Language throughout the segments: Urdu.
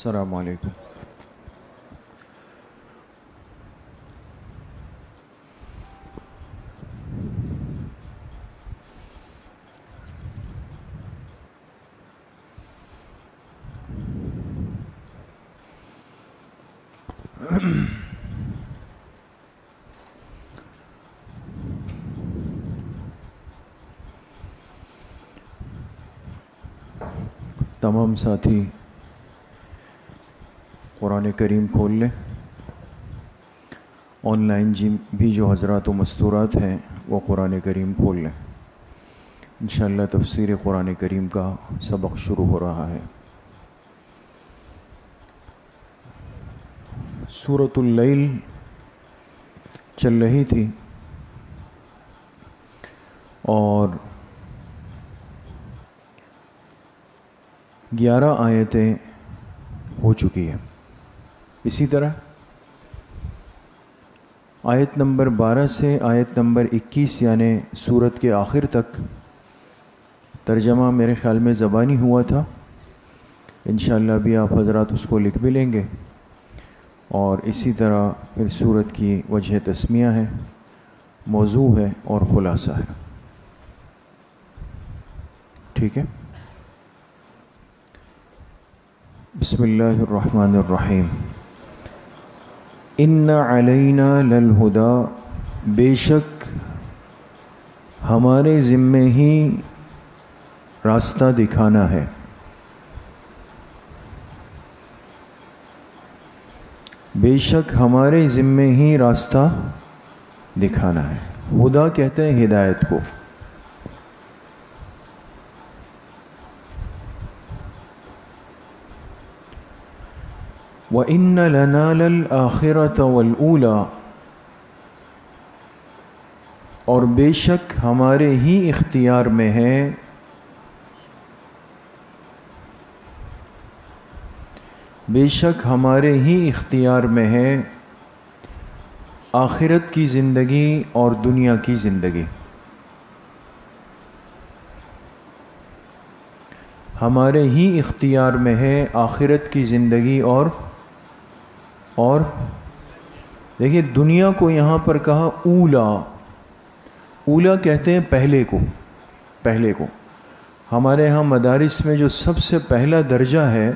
السلام علیکم۔ تمام ساتھی قرآن کریم کھول لیں۔ آن لائن بھی جو حضرات و مستورات ہیں وہ قرآن کریم کھول لیں۔ انشاءاللہ تفسیر قرآن کریم کا سبق شروع ہو رہا ہے۔ سورۃ اللیل چل رہی تھی اور 11 آیتیں ہو چکی ہیں۔ اسی طرح آیت نمبر 12 سے آیت نمبر 21 یعنی سورت کے آخر تک ترجمہ میرے خیال میں زبانی ہوا تھا۔ انشاءاللہ بھی آپ حضرات اس کو لکھ بھی لیں گے، اور اسی طرح پھر سورت کی وجہ تسمیہ ہے، موضوع ہے اور خلاصہ ہے۔ ٹھیک ہے، بسم اللہ الرحمن الرحیم۔ ان علینا للہدی، بے شک ہمارے ذمے ہی راستہ دکھانا ہے۔ بے شک ہمارے ذمے ہی راستہ دکھانا ہے۔ ہدا کہتے ہیں ہدایت کو۔ وَإِنَّ لَنَا لَلْآخِرَةَ وَالْأُولَى، اور بے شک ہمارے ہی اختیار میں ہے بے شک ہمارے ہی اختیار میں ہے آخرت کی زندگی اور دنیا کی زندگی۔ ہمارے ہی اختیار میں ہے آخرت کی زندگی اور دیکھیے دنیا کو یہاں پر کہا اولا۔ اولا کہتے ہیں پہلے کو۔ ہمارے ہاں مدارس میں جو سب سے پہلا درجہ ہے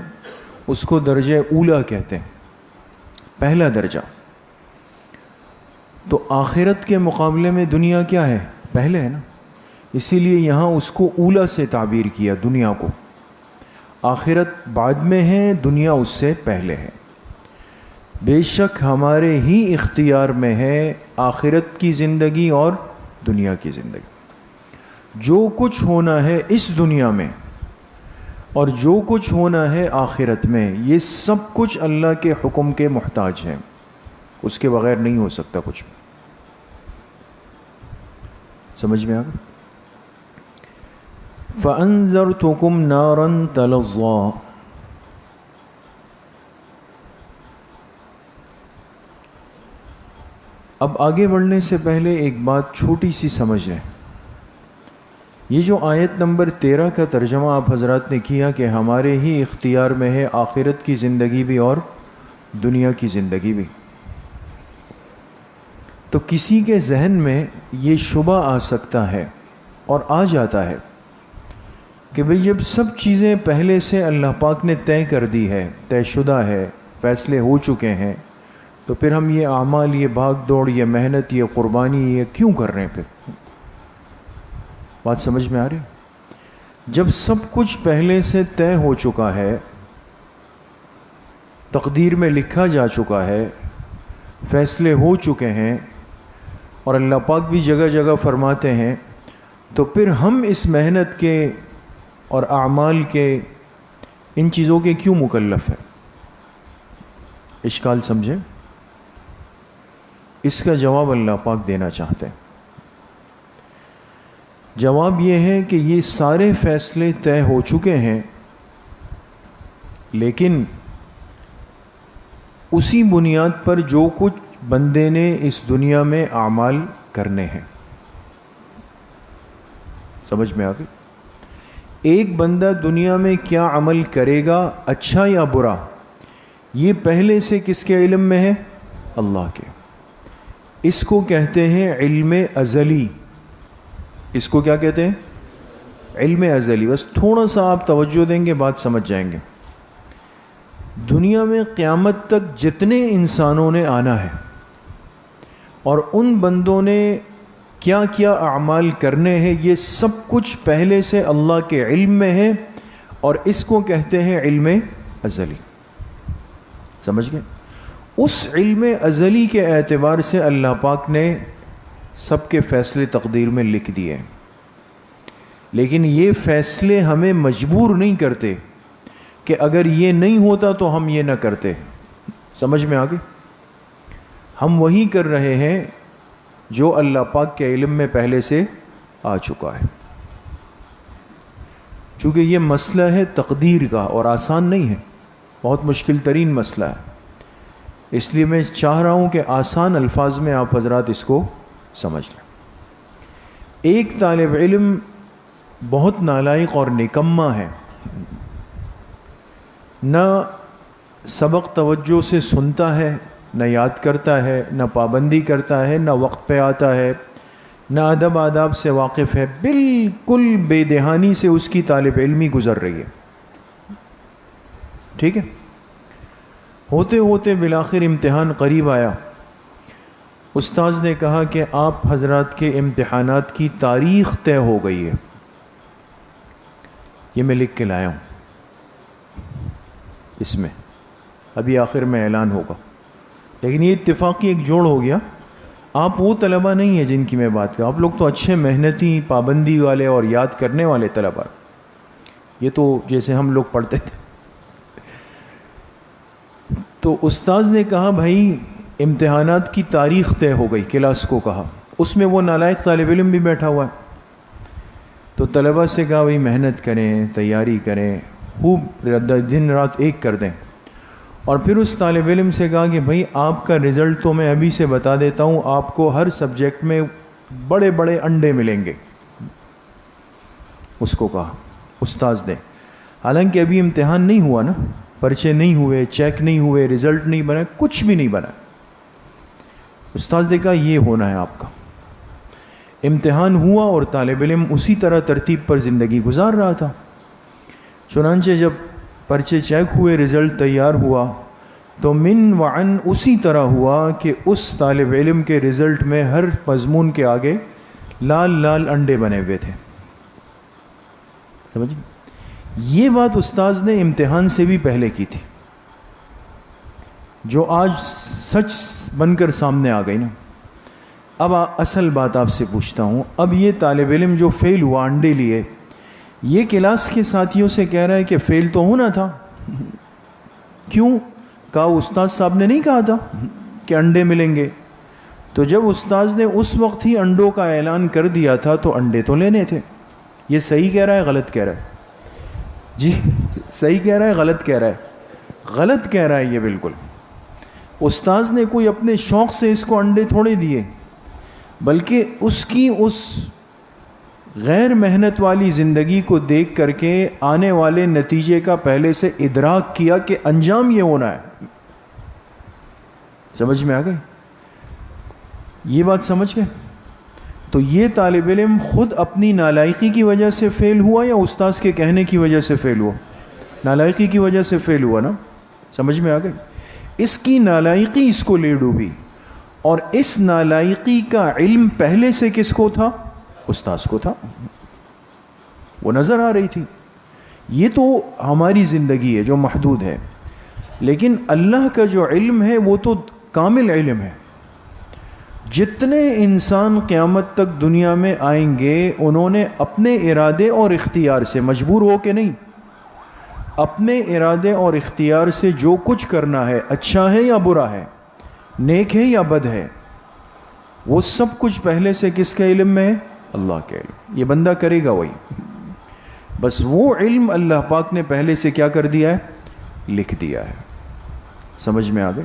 اس کو درجہ اولا کہتے ہیں، پہلا درجہ۔ تو آخرت کے مقابلے میں دنیا کیا ہے؟ پہلے ہے نا، اسی لیے یہاں اس کو اولا سے تعبیر کیا، دنیا کو۔ آخرت بعد میں ہے، دنیا اس سے پہلے ہے۔ بے شک ہمارے ہی اختیار میں ہے آخرت کی زندگی اور دنیا کی زندگی۔ جو کچھ ہونا ہے اس دنیا میں اور جو کچھ ہونا ہے آخرت میں، یہ سب کچھ اللہ کے حکم کے محتاج ہے، اس کے بغیر نہیں ہو سکتا کچھ۔ سمجھ میں آ گیا؟ فَأَنذَرْتُكُمْ نَارًا تَلَظَّىٰ، اب آگے بڑھنے سے پہلے ایک بات چھوٹی سی سمجھ لیں۔ یہ جو آیت نمبر 13 کا ترجمہ آپ حضرات نے کیا کہ ہمارے ہی اختیار میں ہے آخرت کی زندگی بھی اور دنیا کی زندگی بھی، تو کسی کے ذہن میں یہ شبہ آ سکتا ہے اور آ جاتا ہے کہ بھئی جب سب چیزیں پہلے سے اللہ پاک نے طے کر دی ہے، طے شدہ ہے، فیصلے ہو چکے ہیں، تو پھر ہم یہ اعمال، یہ بھاگ دوڑ، یہ محنت، یہ قربانی، یہ کیوں کر رہے ہیں؟ پھر بات سمجھ میں آ رہی؟ جب سب کچھ پہلے سے طے ہو چکا ہے، تقدیر میں لکھا جا چکا ہے، فیصلے ہو چکے ہیں، اور اللہ پاک بھی جگہ جگہ فرماتے ہیں، تو پھر ہم اس محنت کے اور اعمال کے، ان چیزوں کے کیوں مکلف ہیں؟ اشکال سمجھیں؟ اس کا جواب اللہ پاک دینا چاہتے ہیں۔ جواب یہ ہے کہ یہ سارے فیصلے طے ہو چکے ہیں، لیکن اسی بنیاد پر جو کچھ بندے نے اس دنیا میں اعمال کرنے ہیں۔ سمجھ میں آ گئی؟ ایک بندہ دنیا میں کیا عمل کرے گا، اچھا یا برا، یہ پہلے سے کس کے علم میں ہے؟ اللہ کے. اس کو کہتے ہیں علم ازلی. اس کو کیا کہتے ہیں؟ علم ازلی. بس تھوڑا سا آپ توجہ دیں گے بات سمجھ جائیں گے. دنیا میں قیامت تک جتنے انسانوں نے آنا ہے اور ان بندوں نے کیا کیا اعمال کرنے ہیں، یہ سب کچھ پہلے سے اللہ کے علم میں ہے، اور اس کو کہتے ہیں علم ازلی. سمجھ گئے؟ اس علم ازلی کے اعتبار سے اللہ پاک نے سب کے فیصلے تقدیر میں لکھ دیے، لیکن یہ فیصلے ہمیں مجبور نہیں کرتے کہ اگر یہ نہیں ہوتا تو ہم یہ نہ کرتے. سمجھ میں آگے؟ ہم وہی کر رہے ہیں جو اللہ پاک کے علم میں پہلے سے آ چکا ہے. چونکہ یہ مسئلہ ہے تقدیر کا اور آسان نہیں ہے، بہت مشکل ترین مسئلہ ہے. اس لیے میں چاہ رہا ہوں کہ آسان الفاظ میں آپ حضرات اس کو سمجھ لیں. ایک طالب علم بہت نالائق اور نکما ہے، نہ سبق توجہ سے سنتا ہے، نہ یاد کرتا ہے، نہ پابندی کرتا ہے، نہ وقت پہ آتا ہے، نہ ادب آداب سے واقف ہے. بالکل بے دہانی سے اس کی طالب علمی گزر رہی ہے. ٹھیک ہے؟ ہوتے ہوتے بالآخر امتحان قریب آیا. استاذ نے کہا کہ آپ حضرات کے امتحانات کی تاریخ طے ہو گئی ہے. یہ میں لکھ کے لایا ہوں، اس میں ابھی آخر میں اعلان ہوگا. لیکن یہ اتفاقی ایک جوڑ ہو گیا. آپ وہ طلبہ نہیں ہیں جن کی میں بات کروں. آپ لوگ تو اچھے محنتی پابندی والے اور یاد کرنے والے طلبہ. یہ تو جیسے ہم لوگ پڑھتے تھے. تو استاذ نے کہا بھائی امتحانات کی تاریخ طے ہو گئی. کلاس کو کہا، اس میں وہ نالائق طالب علم بھی بیٹھا ہوا ہے. تو طلبہ سے کہا بھائی محنت کریں، تیاری کریں، خوب دن رات ایک کر دیں. اور پھر اس طالب علم سے کہا کہ بھائی آپ کا رزلٹ تو میں ابھی سے بتا دیتا ہوں، آپ کو ہر سبجیکٹ میں بڑے بڑے انڈے ملیں گے. اس کو کہا استاذ نے. حالانکہ ابھی امتحان نہیں ہوا نا، پرچے نہیں ہوئے، چیک نہیں ہوئے، رزلٹ نہیں بنا، کچھ بھی نہیں بنا. استاذ نے کہا یہ ہونا ہے آپ کا. امتحان ہوا اور طالب علم اسی طرح ترتیب پر زندگی گزار رہا تھا. چنانچہ جب پرچے چیک ہوئے، رزلٹ تیار ہوا، تو من وعن اسی طرح ہوا کہ اس طالب علم کے رزلٹ میں ہر مضمون کے آگے لال لال انڈے بنے ہوئے تھے. سمجھ؟ یہ بات استاذ نے امتحان سے بھی پہلے کی تھی، جو آج سچ بن کر سامنے آ گئی نا. اب اصل بات آپ سے پوچھتا ہوں، اب یہ طالب علم جو فیل ہوا انڈے لیے، یہ کلاس کے ساتھیوں سے کہہ رہا ہے کہ فیل تو ہونا تھا. کیوں؟ کہا استاد صاحب نے نہیں کہا تھا کہ انڈے ملیں گے. تو جب استاذ نے اس وقت ہی انڈوں کا اعلان کر دیا تھا تو انڈے تو لینے تھے. یہ صحیح کہہ رہا ہے غلط کہہ رہا ہے؟ جی صحیح کہہ رہا ہے غلط کہہ رہا ہے؟ غلط کہہ رہا ہے یہ بالکل. استاذ نے کوئی اپنے شوق سے اس کو انڈے تھوڑے دیے، بلکہ اس کی اس غیر محنت والی زندگی کو دیکھ کر کے آنے والے نتیجے کا پہلے سے ادراک کیا کہ انجام یہ ہونا ہے. سمجھ میں آ گئی یہ بات؟ سمجھ گئے؟ تو یہ طالب علم خود اپنی نالائقی کی وجہ سے فیل ہوا یا استاذ کے کہنے کی وجہ سے فیل ہوا؟ نالائقی کی وجہ سے فیل ہوا نا. سمجھ میں آ گئی؟ اس کی نالائقی اس کو لے ڈوبی، اور اس نالائقی کا علم پہلے سے کس کو تھا؟ استاذ کو تھا. وہ نظر آ رہی تھی. یہ تو ہماری زندگی ہے جو محدود ہے، لیکن اللہ کا جو علم ہے وہ تو کامل علم ہے. جتنے انسان قیامت تک دنیا میں آئیں گے انہوں نے اپنے ارادے اور اختیار سے، مجبور ہو کے نہیں، اپنے ارادے اور اختیار سے جو کچھ کرنا ہے، اچھا ہے یا برا ہے، نیک ہے یا بد ہے، وہ سب کچھ پہلے سے کس کے علم میں ہے؟ اللہ کے علم. یہ بندہ کرے گا وہی. بس وہ علم اللہ پاک نے پہلے سے کیا کر دیا ہے؟ لکھ دیا ہے. سمجھ میں آ گئے؟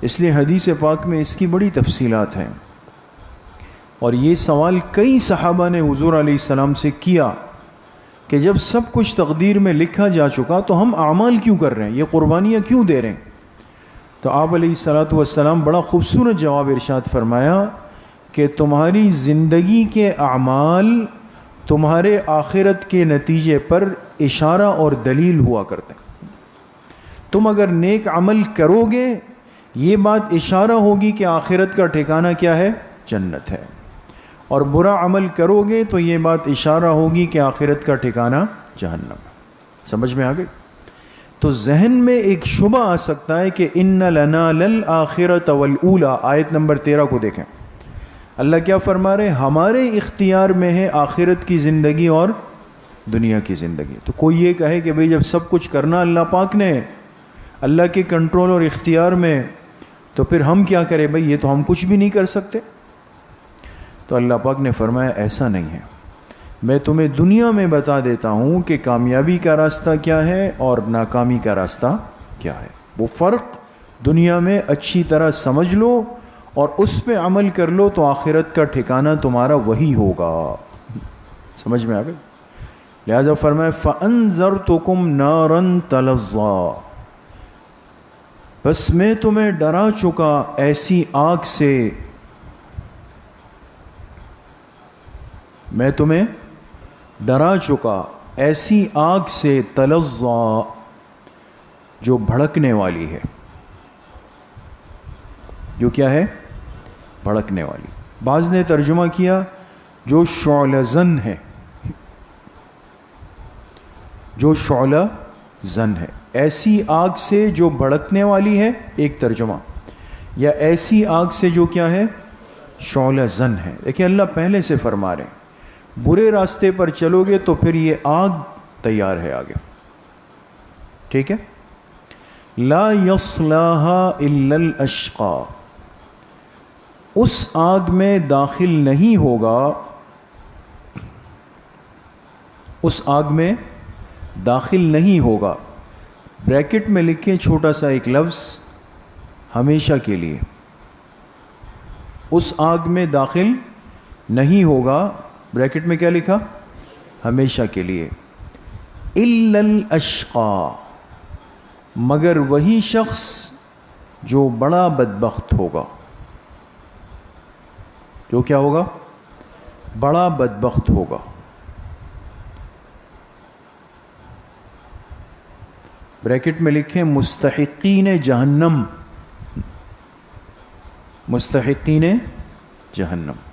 اس لیے حدیث پاک میں اس کی بڑی تفصیلات ہیں، اور یہ سوال کئی صحابہ نے حضور علیہ السلام سے کیا کہ جب سب کچھ تقدیر میں لکھا جا چکا تو ہم اعمال کیوں کر رہے ہیں، یہ قربانیاں کیوں دے رہے ہیں؟ تو آپ علیہ الصلوۃ والسلام بڑا خوبصورت جواب ارشاد فرمایا کہ تمہاری زندگی کے اعمال تمہارے آخرت کے نتیجے پر اشارہ اور دلیل ہوا کرتے ہیں۔ تم اگر نیک عمل کرو گے یہ بات اشارہ ہوگی کہ آخرت کا ٹھکانہ کیا ہے؟ جنت ہے، اور برا عمل کرو گے تو یہ بات اشارہ ہوگی کہ آخرت کا ٹھکانہ جہنم ہے۔ سمجھ میں آ گئی؟ تو ذہن میں ایک شبہ آ سکتا ہے کہ ان لنا للآخرۃ والاولی، آیت نمبر 13 کو دیکھیں، اللہ کیا فرما رہے؟ ہمارے اختیار میں ہے آخرت کی زندگی اور دنیا کی زندگی۔ تو کوئی یہ کہے کہ بھئی جب سب کچھ کرنا اللہ پاک نے، اللہ کے کنٹرول اور اختیار میں، تو پھر ہم کیا کریں بھئی؟ یہ تو ہم کچھ بھی نہیں کر سکتے۔ تو اللہ پاک نے فرمایا ایسا نہیں ہے، میں تمہیں دنیا میں بتا دیتا ہوں کہ کامیابی کا راستہ کیا ہے اور ناکامی کا راستہ کیا ہے۔ وہ فرق دنیا میں اچھی طرح سمجھ لو اور اس پہ عمل کر لو تو آخرت کا ٹھکانہ تمہارا وہی ہوگا۔ سمجھ میں آ گئی؟ لہذا فرمایا فَأَنذَرْتُكُمْ نَارًا تَلَظَّىٰ، بس میں تمہیں ڈرا چکا ایسی آگ سے، میں تمہیں ڈرا چکا ایسی آگ سے، تلظّیٰ، جو بھڑکنے والی ہے۔ جو کیا ہے؟ بھڑکنے والی۔ بعض نے ترجمہ کیا جو شعلہ زن ہے، جو شعلہ زن ہے، ایسی آگ سے جو بھڑکنے والی ہے، ایک ترجمہ، یا ایسی آگ سے جو کیا ہے؟ شعلہ زن ہے۔ دیکھیں اللہ پہلے سے فرما رہے ہیں برے راستے پر چلو گے تو پھر یہ آگ تیار ہے آگے، ٹھیک ہے؟ لا یصلاها الا الاشقى، اس آگ میں داخل نہیں ہوگا، اس آگ میں داخل نہیں ہوگا، بریکٹ میں لکھیں چھوٹا سا ایک لفظ، ہمیشہ کے لیے، اس آگ میں داخل نہیں ہوگا، بریکٹ میں کیا لکھا؟ ہمیشہ کے لیے، الا الاشقى، مگر وہی شخص جو بڑا بدبخت ہوگا۔ جو کیا ہوگا؟ بڑا بدبخت ہوگا۔ بریکٹ میں لکھیں مستحقین جہنم، مستحقین جہنم۔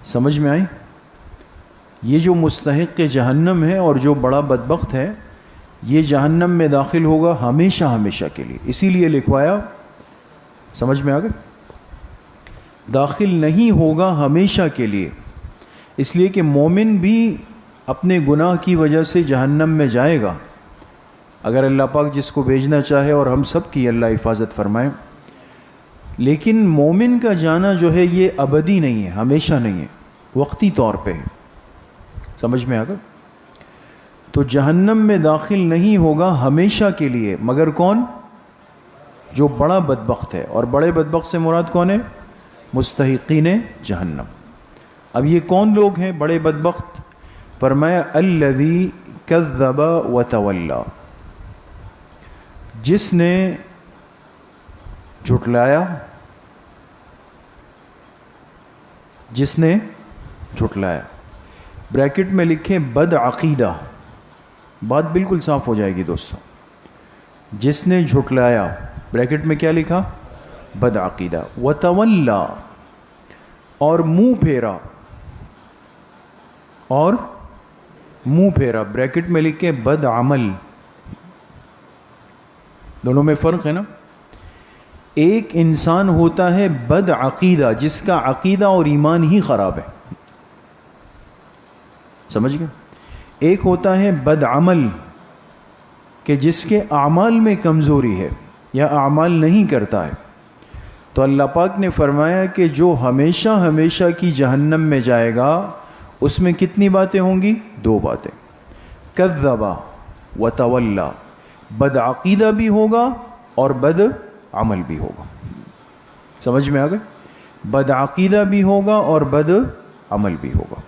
سمجھ میں آئی؟ یہ جو مستحق جہنم ہے اور جو بڑا بدبخت ہے یہ جہنم میں داخل ہوگا ہمیشہ ہمیشہ کے لیے، اسی لیے لکھوایا۔ سمجھ میں آ گئے؟ داخل نہیں ہوگا ہمیشہ کے لیے، اس لیے کہ مومن بھی اپنے گناہ کی وجہ سے جہنم میں جائے گا اگر اللہ پاک جس کو بھیجنا چاہے، اور ہم سب کی اللہ حفاظت فرمائے، لیکن مومن کا جانا جو ہے یہ ابدی نہیں ہے، ہمیشہ نہیں ہے، وقتی طور پہ ہے۔ سمجھ میں آ گیا؟ تو جہنم میں داخل نہیں ہوگا ہمیشہ کے لیے، مگر کون؟ جو بڑا بدبخت ہے، اور بڑے بدبخت سے مراد کون ہے؟ مستحقین جہنم۔ اب یہ کون لوگ ہیں بڑے بدبخت؟ فرمایا الذی کذب وتولی، جس نے جھٹلایا، جس نے جھٹلایا، بریکٹ میں لکھیں بد عقیدہ، بات بالکل صاف ہو جائے گی دوستوں، جس نے جھٹلایا، بریکٹ میں کیا لکھا؟ بد عقیدہ، وتولی، اور منہ پھیرا، اور منہ پھیرا، بریکٹ میں لکھیں بد عمل۔ دونوں میں فرق ہے نا؟ ایک انسان ہوتا ہے بد عقیدہ جس کا عقیدہ اور ایمان ہی خراب ہے، سمجھ گئے؟ ایک ہوتا ہے بد عمل کہ جس کے اعمال میں کمزوری ہے یا اعمال نہیں کرتا ہے۔ تو اللہ پاک نے فرمایا کہ جو ہمیشہ ہمیشہ کی جہنم میں جائے گا اس میں کتنی باتیں ہوں گی؟ دو باتیں، کذب وتولی، بد عقیدہ بھی ہوگا اور بد عمل بھی ہوگا۔ سمجھ میں آ گئے؟ بد عقیدہ بھی ہوگا اور بد عمل بھی ہوگا۔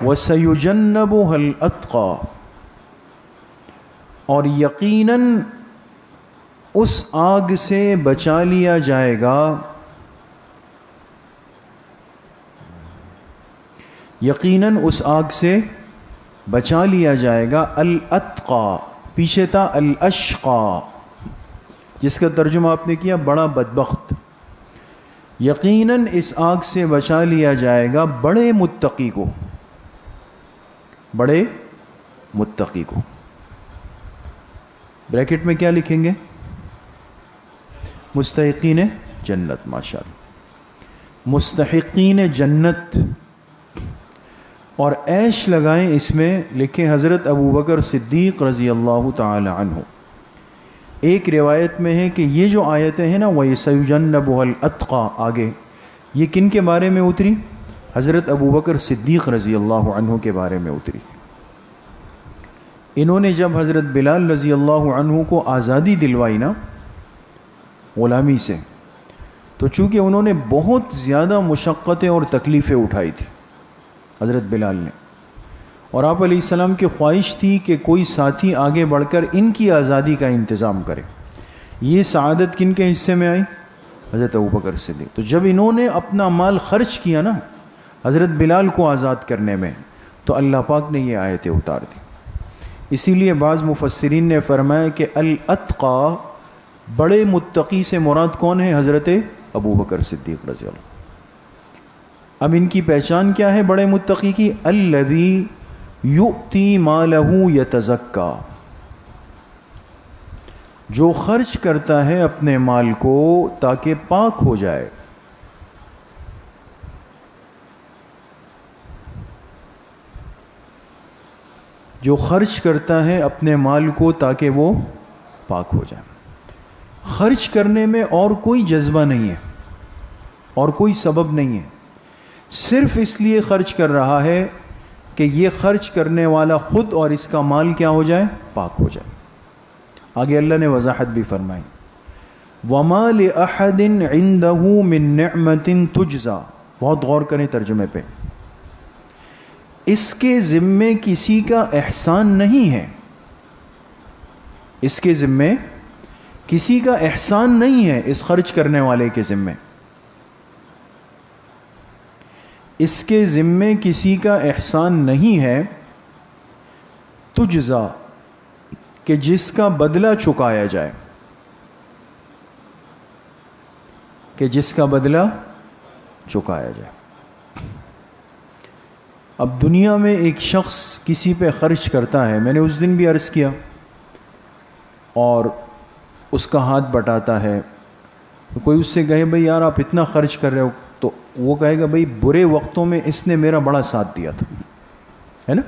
وَسَيُجَنَّبُهَا الْأَتْقَى، اور یقیناً اس آگ سے بچا لیا جائے گا، یقیناً اس آگ سے بچا لیا جائے گا الاتقا، پیچھے تھا الاشقا، جس کا ترجمہ آپ نے کیا بڑا بدبخت، یقیناً اس آگ سے بچا لیا جائے گا بڑے متقی کو، بڑے متقی کو۔ بریکٹ میں کیا لکھیں گے؟ مستحقین جنت، ماشاءاللہ، مستحقین جنت، اور عیش لگائیں اس میں، لکھیں حضرت ابو بکر صدیق رضی اللہ تعالی عنہ۔ ایک روایت میں ہے کہ یہ جو آیتیں ہیں نا وَيَسَيُجَنَّبُهَا الْأَتْقَى، آگے یہ کن کے بارے میں اتری؟ حضرت ابو بکر صدیق رضی اللہ عنہ کے بارے میں اتری۔ انہوں نے جب حضرت بلال رضی اللہ عنہ کو آزادی دلوائی نا غلامی سے، تو چونکہ انہوں نے بہت زیادہ مشقتیں اور تکلیفیں اٹھائی تھی حضرت بلال نے، اور آپ علیہ السلام کی خواہش تھی کہ کوئی ساتھی آگے بڑھ کر ان کی آزادی کا انتظام کرے۔ یہ سعادت کن کے حصے میں آئی؟ حضرت ابوبکر صدیق۔ تو جب انہوں نے اپنا مال خرچ کیا نا حضرت بلال کو آزاد کرنے میں، تو اللہ پاک نے یہ آیتیں اتار دی۔ اسی لیے بعض مفسرین نے فرمایا کہ الاتقا، بڑے متقی سے مراد کون ہے؟ حضرت ابوبکر صدیق رضی اللہ۔ اب ان کی پہچان کیا ہے بڑے متقی کی؟ الذی یؤتی مالہ یتزکا، جو خرچ کرتا ہے اپنے مال کو تاکہ پاک ہو جائے۔ جو خرچ کرتا ہے اپنے مال کو تاکہ وہ پاک ہو جائے۔ خرچ کرنے میں اور کوئی جذبہ نہیں ہے اور کوئی سبب نہیں ہے، صرف اس لیے خرچ کر رہا ہے کہ یہ خرچ کرنے والا خود اور اس کا مال کیا ہو جائے؟ پاک ہو جائے۔ آگے اللہ نے وضاحت بھی فرمائی، وَمَا لِأَحَدٍ عِندَهُ مِن نِعْمَةٍ تُجْزَى، بہت غور کریں ترجمے پہ، اس کے ذمے کسی کا احسان نہیں ہے، اس کے ذمے کسی کا احسان نہیں ہے، اس خرچ کرنے والے کے ذمے، اس کے ذمے کسی کا احسان نہیں ہے، تجزا، کہ جس کا بدلہ چکایا جائے، کہ جس کا بدلہ چکایا جائے۔ اب دنیا میں ایک شخص کسی پہ خرچ کرتا ہے، میں نے اس دن بھی عرض کیا، اور اس کا ہاتھ بٹاتا ہے، تو کوئی اس سے کہے بھئی یار آپ اتنا خرچ کر رہے ہو، تو وہ کہے گا بھئی برے وقتوں میں اس نے میرا بڑا ساتھ دیا تھا، ہے نا؟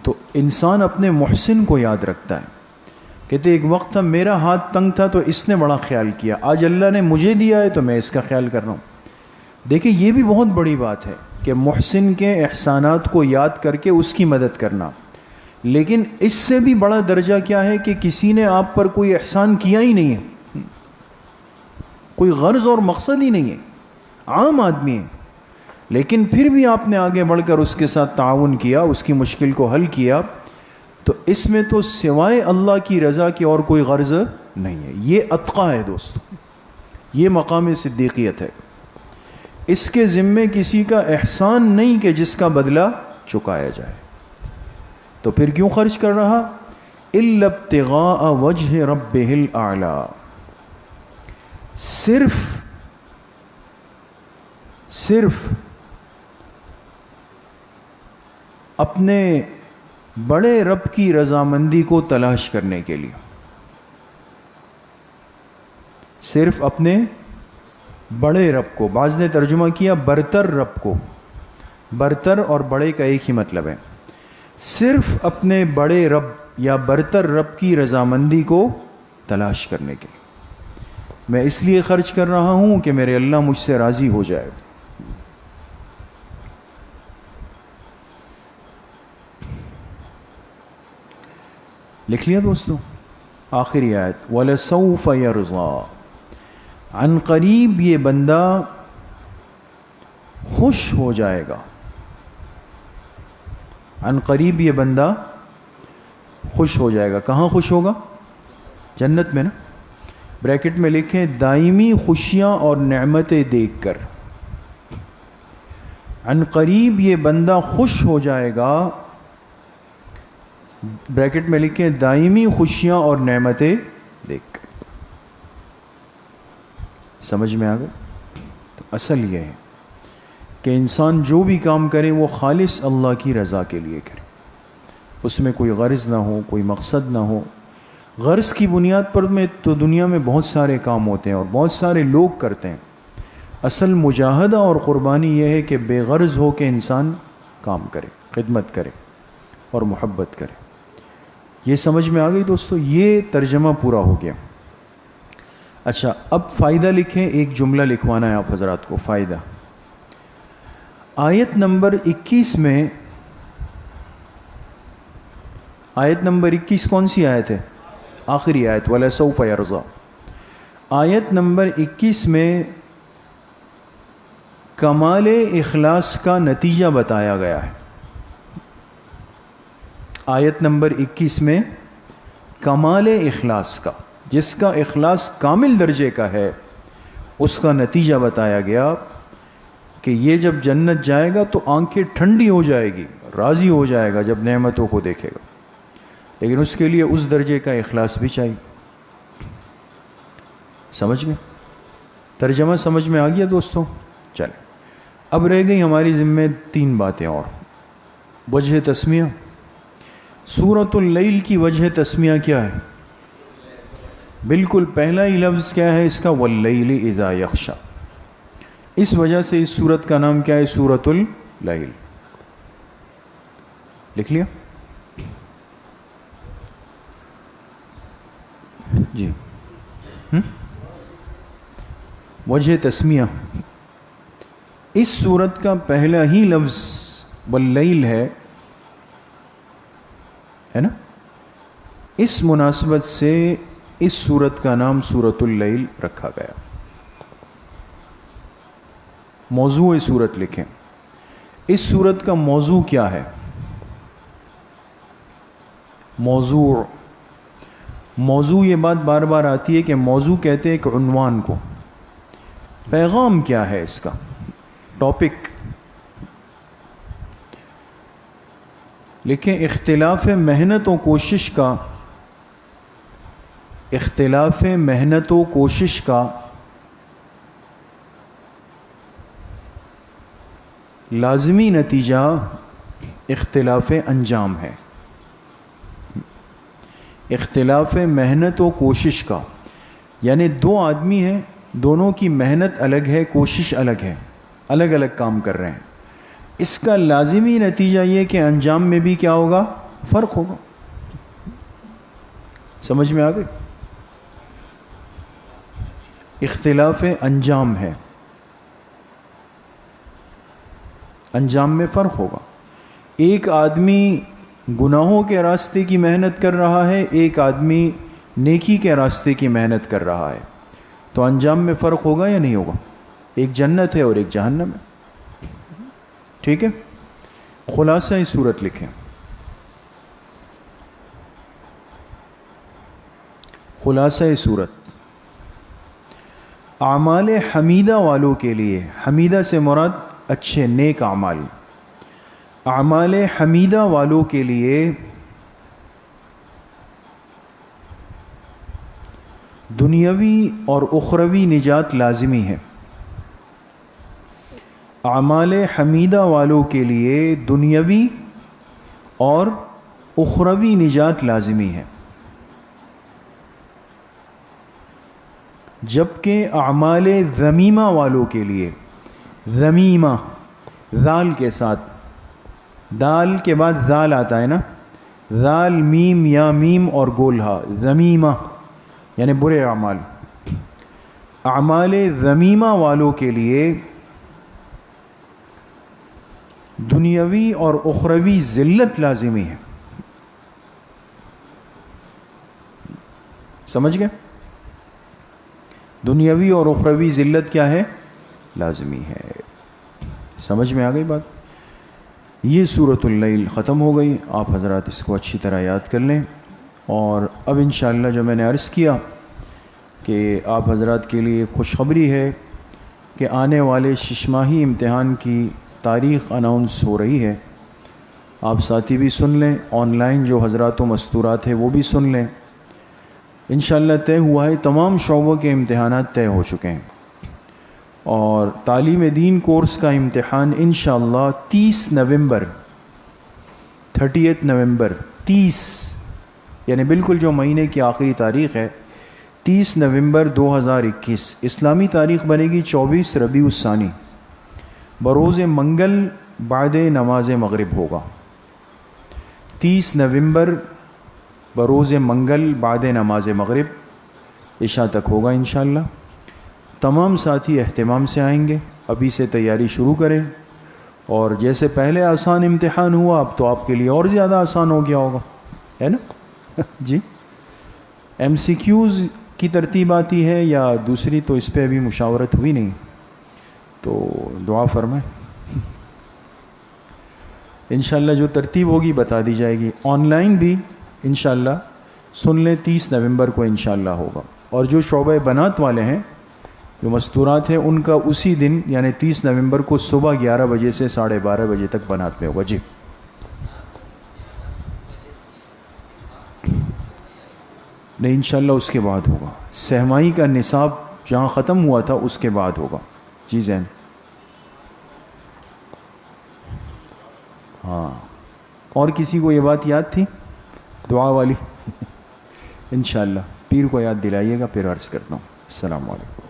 تو انسان اپنے محسن کو یاد رکھتا ہے، کہتے ایک وقت تھا میرا ہاتھ تنگ تھا تو اس نے بڑا خیال کیا، آج اللہ نے مجھے دیا ہے تو میں اس کا خیال کر رہا ہوں۔ دیکھیں یہ بھی بہت بڑی بات ہے کہ محسن کے احسانات کو یاد کر کے اس کی مدد کرنا، لیکن اس سے بھی بڑا درجہ کیا ہے کہ کسی نے آپ پر کوئی احسان کیا ہی نہیں ہے، کوئی غرض اور مقصد ہی نہیں ہے، عام آدمی ہے، لیکن پھر بھی آپ نے آگے بڑھ کر اس کے ساتھ تعاون کیا، اس کی مشکل کو حل کیا، تو اس میں تو سوائے اللہ کی رضا کی اور کوئی غرض نہیں ہے۔ یہ اتقا ہے دوستو، یہ مقام صدیقیت ہے۔ اس کے ذمے کسی کا احسان نہیں کہ جس کا بدلہ چکایا جائے، تو پھر کیوں خرچ کر رہا؟ إِلَّا ابْتِغَاءَ وَجْهِ رَبِّهِ الْأَعْلَى، صرف اپنے بڑے رب کی رضامندی کو تلاش کرنے کے لیے، صرف اپنے بڑے رب کو، بعض نے ترجمہ کیا برتر رب کو، برتر اور بڑے کا ایک ہی مطلب ہے، صرف اپنے بڑے رب یا برتر رب کی رضامندی کو تلاش کرنے کے لیے میں اس لیے خرچ کر رہا ہوں کہ میرے اللہ مجھ سے راضی ہو جائے۔ لکھ لیا دوستو؟ آخری آیت، وَلَسَوْفَ يَرْضَى، عن قریب یہ بندہ خوش ہو جائے گا، عن قریب یہ بندہ خوش ہو جائے گا. کہاں خوش ہوگا؟ جنت میں نا. بریکٹ میں لکھیں دائمی خوشیاں اور نعمتیں دیکھ کر. عن قریب یہ بندہ خوش ہو جائے گا، بریکٹ میں لکھیں دائمی خوشیاں اور نعمتیں دیکھ کر. سمجھ میں آ گئے؟ تو اصل یہ ہے کہ انسان جو بھی کام کرے وہ خالص اللہ کی رضا کے لیے کرے، اس میں کوئی غرض نہ ہو، کوئی مقصد نہ ہو. غرض کی بنیاد پر میں تو دنیا میں بہت سارے کام ہوتے ہیں اور بہت سارے لوگ کرتے ہیں. اصل مجاہدہ اور قربانی یہ ہے کہ بے غرض ہو کے انسان کام کرے، خدمت کرے اور محبت کرے. یہ سمجھ میں آ گئی دوستو؟ یہ ترجمہ پورا ہو گیا. اچھا اب فائدہ لکھیں. ایک جملہ لکھوانا ہے آپ حضرات کو. فائدہ آیت نمبر 21 میں، آیت نمبر 21 کون سی آیت ہے؟ آخری آیت وَلَسَوْفَ يَرْضَى. آیت نمبر 21 میں کمال اخلاص کا نتیجہ بتایا گیا ہے. آیت نمبر 21 میں کمال اخلاص کا، جس کا اخلاص کامل درجے کا ہے، اس کا نتیجہ بتایا گیا کہ یہ جب جنت جائے گا تو آنکھیں ٹھنڈی ہو جائے گی، راضی ہو جائے گا جب نعمتوں کو دیکھے گا، لیکن اس کے لیے اس درجے کا اخلاص بھی چاہیے. سمجھ گئے؟ ترجمہ سمجھ میں آ گیا دوستوں؟ چلیں اب رہ گئی ہماری ذمہ 3 باتیں اور. وجہ تسمیہ. سورۃ اللیل کی وجہ تسمیہ کیا ہے؟ بالکل پہلا ہی لفظ کیا ہے اس کا؟ واللیل اذا یغشی. اس وجہ سے اس سورت کا نام کیا ہے؟ سورۃ اللیل. لکھ لیا؟ جی وجہ تسمیہ. اس سورت کا پہلا ہی لفظ واللیل ہے نا؟ اس مناسبت سے اس سورت کا نام سورۃ اللیل رکھا گیا. موضوع سورت لکھیں. اس سورت کا موضوع کیا ہے؟ موضوع یہ بات بار بار آتی ہے کہ موضوع کہتے ہیں ایک عنوان کو. پیغام کیا ہے اس کا؟ ٹاپک لکھیں اختلاف محنت و کوشش کا، اختلاف محنت و کوشش کا لازمی نتیجہ اختلاف انجام ہے. اختلاف محنت و کوشش کا یعنی 2 آدمی ہیں، دونوں کی محنت الگ ہے، کوشش الگ ہے، الگ الگ کام کر رہے ہیں. اس کا لازمی نتیجہ یہ کہ انجام میں بھی کیا ہوگا؟ فرق ہوگا. سمجھ میں آ گئی؟ اختلاف انجام ہے، انجام میں فرق ہوگا. ایک آدمی گناہوں کے راستے کی محنت کر رہا ہے، ایک آدمی نیکی کے راستے کی محنت کر رہا ہے، تو انجام میں فرق ہوگا یا نہیں ہوگا؟ ایک جنت ہے اور ایک جہنم ہے. ٹھیک ہے؟ خلاصہ اس صورت لکھیں. خلاصہ اس صورت اعمال حمیدہ والوں کے لیے، حمیدہ سے مراد اچھے نیک اعمال، اعمال حمیدہ والوں کے لیے دنیاوی اور اخروی نجات لازمی ہے. اعمال حمیدہ والوں کے لیے دنیاوی اور اخروی نجات لازمی ہے، جبکہ اعمال ذمیمہ والوں کے لیے، ذمیمہ ذال کے ساتھ، دال کے بعد ذال آتا ہے نا، ذال میم یا میم اور گولہا، ذمیمہ یعنی برے اعمال. اعمال ذمیمہ والوں کے لیے دنیاوی اور اخروی ذلت لازمی ہے. سمجھ گئے؟ دنیاوی اور اخروی ذلت کیا ہے؟ لازمی ہے. سمجھ میں آ گئی بات؟ یہ سورۃ اللیل ختم ہو گئی. آپ حضرات اس کو اچھی طرح یاد کر لیں. اور اب انشاءاللہ جو میں نے عرض کیا کہ آپ حضرات کے لیے خوشخبری ہے کہ آنے والے ششماہی امتحان کی تاریخ اناؤنس ہو رہی ہے. آپ ساتھی بھی سن لیں, آن لائن جو حضرات و مستورات ہیں وہ بھی سن لیں. انشاءاللہ طے ہوا ہے, تمام شعبوں کے امتحانات طے ہو چکے ہیں, اور تعلیم دین کورس کا امتحان انشاءاللہ 30 نومبر 30 نومبر 30 یعنی بالکل جو مہینے کی آخری تاریخ ہے 30 نومبر 2021. اسلامی تاریخ بنے گی 24 ربیع الثانی, بروز منگل بعد نماز مغرب ہوگا. 30 نومبر بروز منگل بعد نماز مغرب عشاء تک ہوگا انشاءاللہ. تمام ساتھی اہتمام سے آئیں گے, ابھی سے تیاری شروع کریں. اور جیسے پہلے آسان امتحان ہوا, اب تو آپ کے لیے اور زیادہ آسان ہو گیا ہوگا, ہے نا جی. ایم سی کیوز کی ترتیب آتی ہے یا دوسری, تو اس پہ ابھی مشاورت ہوئی نہیں, تو دعا فرمائیں. انشاءاللہ جو ترتیب ہوگی بتا دی جائے گی. آن لائن بھی انشاءاللہ سن لیں 30 نومبر کو انشاءاللہ ہوگا. اور جو شعبہ بنات والے ہیں, جو مستورات ہیں, ان کا اسی دن یعنی 30 نومبر کو صبح 11 بجے سے 12:30 بجے تک بنات میں ہوگا. جی نہیں, انشاءاللہ اس کے بعد ہوگا. سہمائی کا نصاب جہاں ختم ہوا تھا اس کے بعد ہوگا. جی زین, ہاں. اور کسی کو یہ بات یاد تھی دعا والی؟ انشاءاللہ پیر کو یاد دلائیے گا, پھر عرض کرتا ہوں. السلام علیکم.